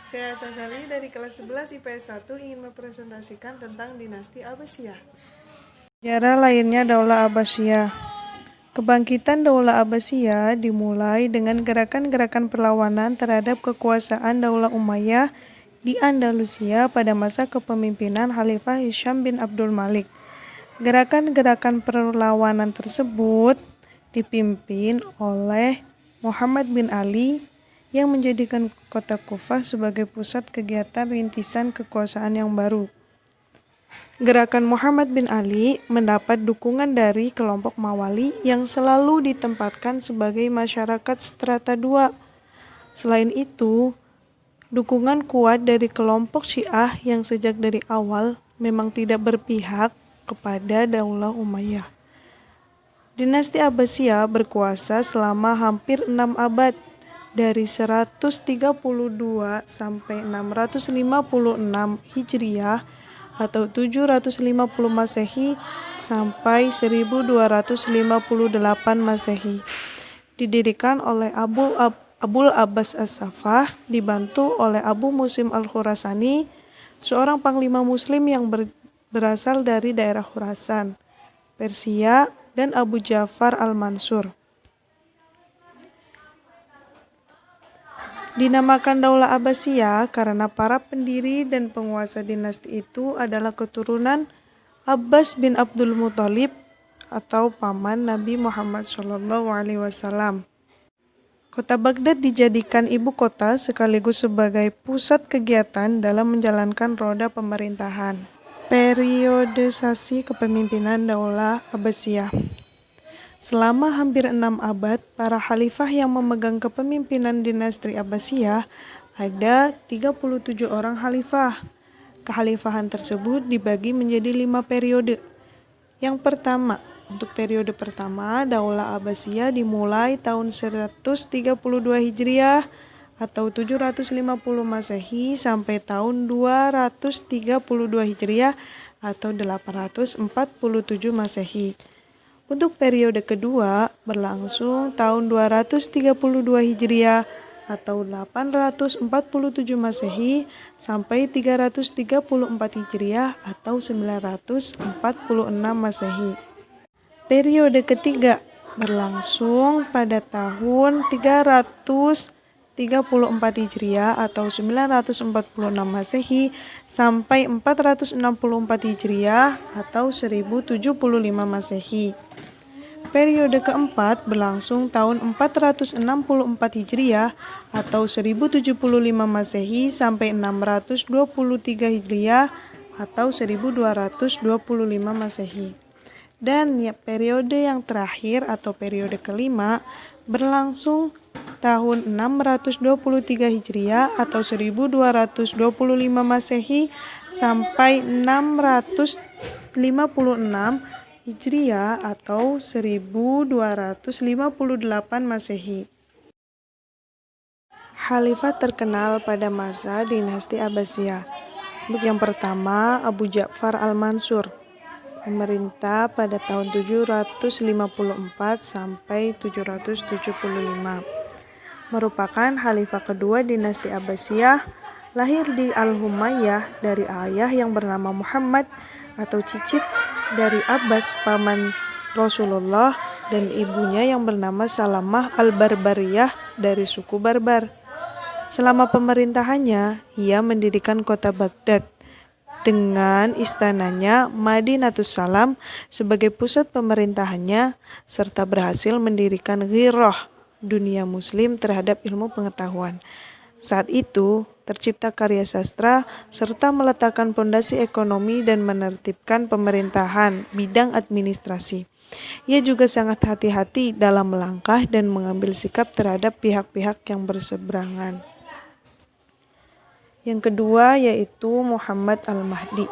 Saya Sasali dari kelas 11 IPS 1 ingin mempresentasikan tentang dinasti Abbasiyah. Sejarah lahirnya Daulah Abbasiyah. Kebangkitan Daulah Abbasiyah dimulai dengan gerakan-gerakan perlawanan terhadap kekuasaan Daulah Umayyah di Andalusia pada masa kepemimpinan Khalifah Hisham bin Abdul Malik. Gerakan-gerakan perlawanan tersebut dipimpin oleh Muhammad bin Ali yang menjadikan kota Kufah sebagai pusat kegiatan rintisan kekuasaan yang baru. Gerakan Muhammad bin Ali mendapat dukungan dari kelompok Mawali yang selalu ditempatkan sebagai masyarakat strata 2. Selain itu, dukungan kuat dari kelompok Syiah yang sejak dari awal memang tidak berpihak kepada Daulah Umayyah. Dinasti Abbasiyah berkuasa selama hampir 6 abad, dari 132 sampai 656 Hijriah atau 750 Masehi sampai 1258 Masehi. Didirikan oleh Abul Abbas As-Saffah, dibantu oleh Abu Muslim Al-Khurasani, seorang panglima muslim yang berasal dari daerah Khurasan, Persia, dan Abu Ja'far Al-Mansur. Dinamakan Daulah Abbasiyah karena para pendiri dan penguasa dinasti itu adalah keturunan Abbas bin Abdul Muthalib atau paman Nabi Muhammad SAW. Kota Baghdad dijadikan ibu kota sekaligus sebagai pusat kegiatan dalam menjalankan roda pemerintahan. Periodisasi kepemimpinan Daulah Abbasiyah. Selama hampir 6 abad, para khalifah yang memegang kepemimpinan dinasti Abbasiyah ada 37 orang khalifah. Kekhalifahan tersebut dibagi menjadi 5 periode. Yang pertama, untuk periode pertama, Daulah Abbasiyah dimulai tahun 132 Hijriah atau 750 Masehi sampai tahun 232 Hijriah atau 847 Masehi. Untuk periode kedua berlangsung tahun 232 Hijriah atau 847 Masehi sampai 334 Hijriah atau 946 Masehi. Periode ketiga berlangsung pada tahun 334 Hijriah atau 946 Masehi sampai 464 Hijriah atau 1075 Masehi. Periode keempat berlangsung tahun 464 Hijriah atau 1075 Masehi sampai 623 Hijriah atau 1225 Masehi. Dan periode yang terakhir atau periode kelima berlangsung tahun 623 Hijriah atau 1225 Masehi sampai 656 Hijriah atau 1258 Masehi. Khalifah terkenal pada masa dinasti Abbasiyah. Untuk yang pertama, Abu Ja'far Al-Mansur, memerintah pada tahun 754 sampai 775. Merupakan khalifah kedua dinasti Abbasiyah, lahir di Al-Humayyah dari ayah yang bernama Muhammad atau cicit dari Abbas paman Rasulullah dan ibunya yang bernama Salamah Al-Barbariyah dari suku Barbar. Selama pemerintahannya, ia mendirikan kota Baghdad dengan istananya Madinatus Salam sebagai pusat pemerintahannya serta berhasil mendirikan ghirah dunia muslim terhadap ilmu pengetahuan. Saat itu, tercipta karya sastra serta meletakkan pondasi ekonomi dan menertibkan pemerintahan bidang administrasi. Ia juga sangat hati-hati dalam melangkah dan mengambil sikap terhadap pihak-pihak yang berseberangan. Yang kedua yaitu Muhammad Al-Mahdi.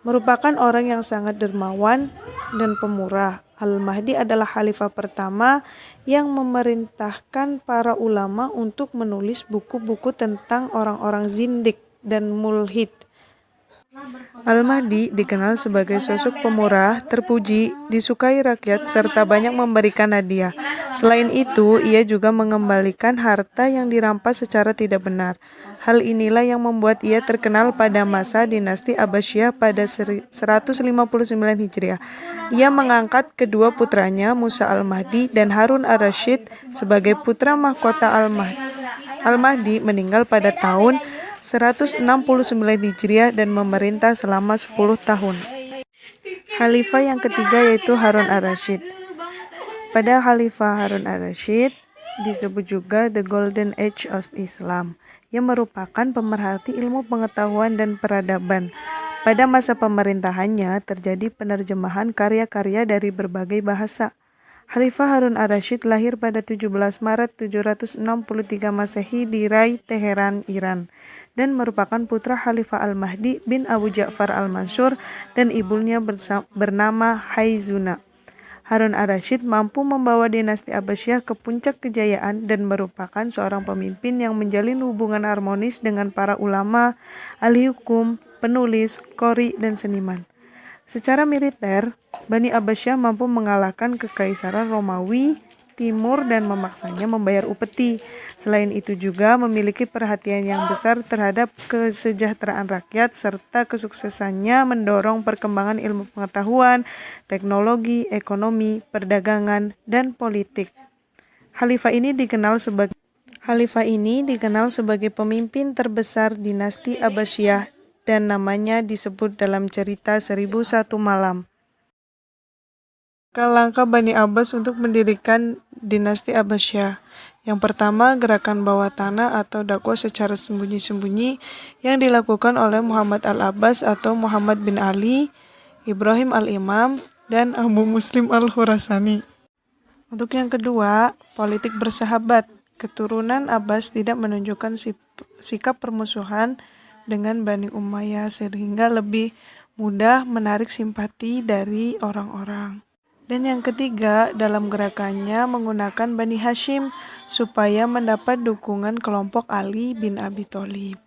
Merupakan orang yang sangat dermawan dan pemurah. Al-Mahdi adalah khalifah pertama yang memerintahkan para ulama untuk menulis buku-buku tentang orang-orang zindik dan mulhid. Al-Mahdi dikenal sebagai sosok pemurah, terpuji, disukai rakyat, serta banyak memberikan hadiah. Selain itu, ia juga mengembalikan harta yang dirampas secara tidak benar. Hal inilah yang membuat ia terkenal pada masa dinasti Abbasiyah pada 159 Hijriah. Ia mengangkat kedua putranya, Musa al-Mahdi dan Harun ar-Rasyid, sebagai putra mahkota Al-Mahdi. Al-Mahdi meninggal pada tahun 169 Hijriah dan memerintah selama 10 tahun. Khalifah yang ketiga yaitu Harun ar-Rasyid. Pada Khalifah Harun ar-Rasyid disebut juga The Golden Age of Islam, yang merupakan pemerhati ilmu pengetahuan dan peradaban. Pada masa pemerintahannya terjadi penerjemahan karya-karya dari berbagai bahasa. Khalifah Harun ar-Rasyid lahir pada 17 Maret 763 Masehi di Rai, Teheran, Iran, dan merupakan putra Khalifah al-Mahdi bin Abu Ja'far al-Mansur dan ibunya bernama Haizuna. Harun ar-Rasyid mampu membawa dinasti Abbasiyah ke puncak kejayaan dan merupakan seorang pemimpin yang menjalin hubungan harmonis dengan para ulama, ahli hukum, penulis, qori, dan seniman. Secara militer, Bani Abbasiyah mampu mengalahkan Kekaisaran Romawi Timur dan memaksanya membayar upeti. Selain itu juga memiliki perhatian yang besar terhadap kesejahteraan rakyat serta kesuksesannya mendorong perkembangan ilmu pengetahuan, teknologi, ekonomi, perdagangan, dan politik. Khalifah ini dikenal sebagai pemimpin terbesar dinasti Abbasiyah dan namanya disebut dalam cerita 1001 Malam. Langkah Bani Abbas untuk mendirikan dinasti Abbasiyah. Yang pertama, gerakan bawah tanah atau dakwah secara sembunyi-sembunyi yang dilakukan oleh Muhammad al-Abbas atau Muhammad bin Ali, Ibrahim al-Imam, dan Abu Muslim al-Khurasani. Untuk yang kedua, politik bersahabat. Keturunan Abbas tidak menunjukkan sikap permusuhan dengan Bani Umayyah sehingga lebih mudah menarik simpati dari orang-orang. Dan yang ketiga, dalam gerakannya menggunakan Bani Hashim supaya mendapat dukungan kelompok Ali bin Abi Thalib.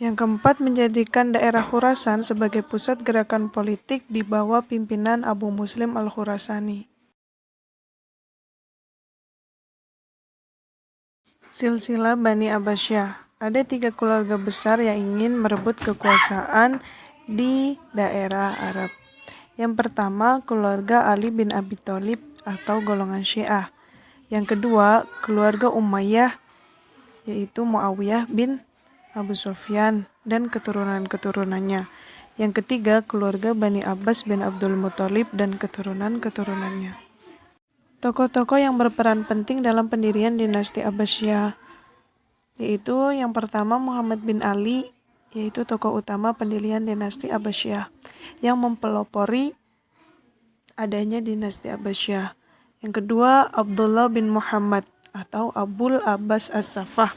Yang keempat, menjadikan daerah Khurasan sebagai pusat gerakan politik di bawah pimpinan Abu Muslim al-Khurasani. Silsilah Bani Abbasiyah. Ada 3 keluarga besar yang ingin merebut kekuasaan di daerah Arab. Yang pertama, keluarga Ali bin Abi Thalib atau golongan Syiah. Yang kedua, keluarga Umayyah, yaitu Muawiyah bin Abu Sufyan dan keturunan-keturunannya. Yang ketiga, keluarga Bani Abbas bin Abdul Muthalib dan keturunan-keturunannya. Tokoh-tokoh yang berperan penting dalam pendirian dinasti Abbasiyah, yaitu yang pertama Muhammad bin Ali, yaitu tokoh utama pendirian dinasti Abbasiyah yang mempelopori adanya dinasti Abbasiyah. Yang kedua, Abdullah bin Muhammad atau Abul Abbas As-Saffah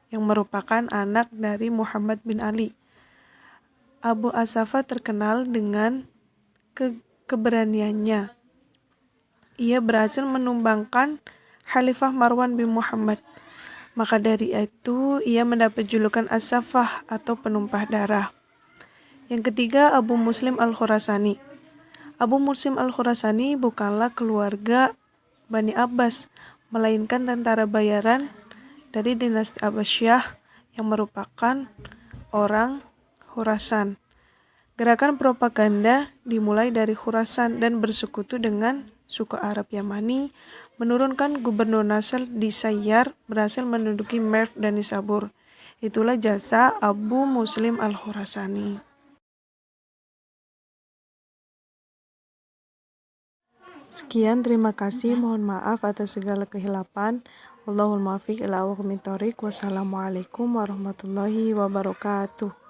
yang merupakan anak dari Muhammad bin Ali. Abu As-Saffah terkenal dengan keberaniannya. Ia berhasil menumbangkan Khalifah Marwan bin Muhammad. Maka dari itu, ia mendapat julukan As-Saffah atau penumpah darah. Yang ketiga, Abu Muslim al-Khurasani. Abu Muslim al-Khurasani bukanlah keluarga Bani Abbas, melainkan tentara bayaran dari dinasti Abbasiyah yang merupakan orang Khurasan. Gerakan propaganda dimulai dari Khurasan dan bersekutu dengan suku Arab Yamani, menurunkan Gubernur Nasr di Sayyar, berhasil menduduki Merv dan Nisabur. Itulah jasa Abu Muslim al-Khurasani. Sekian, terima kasih. Mohon maaf atas segala kehilapan. Wallahul muwaffiq ila aqwamit thoriq. Wassalamualaikum warahmatullahi wabarakatuh.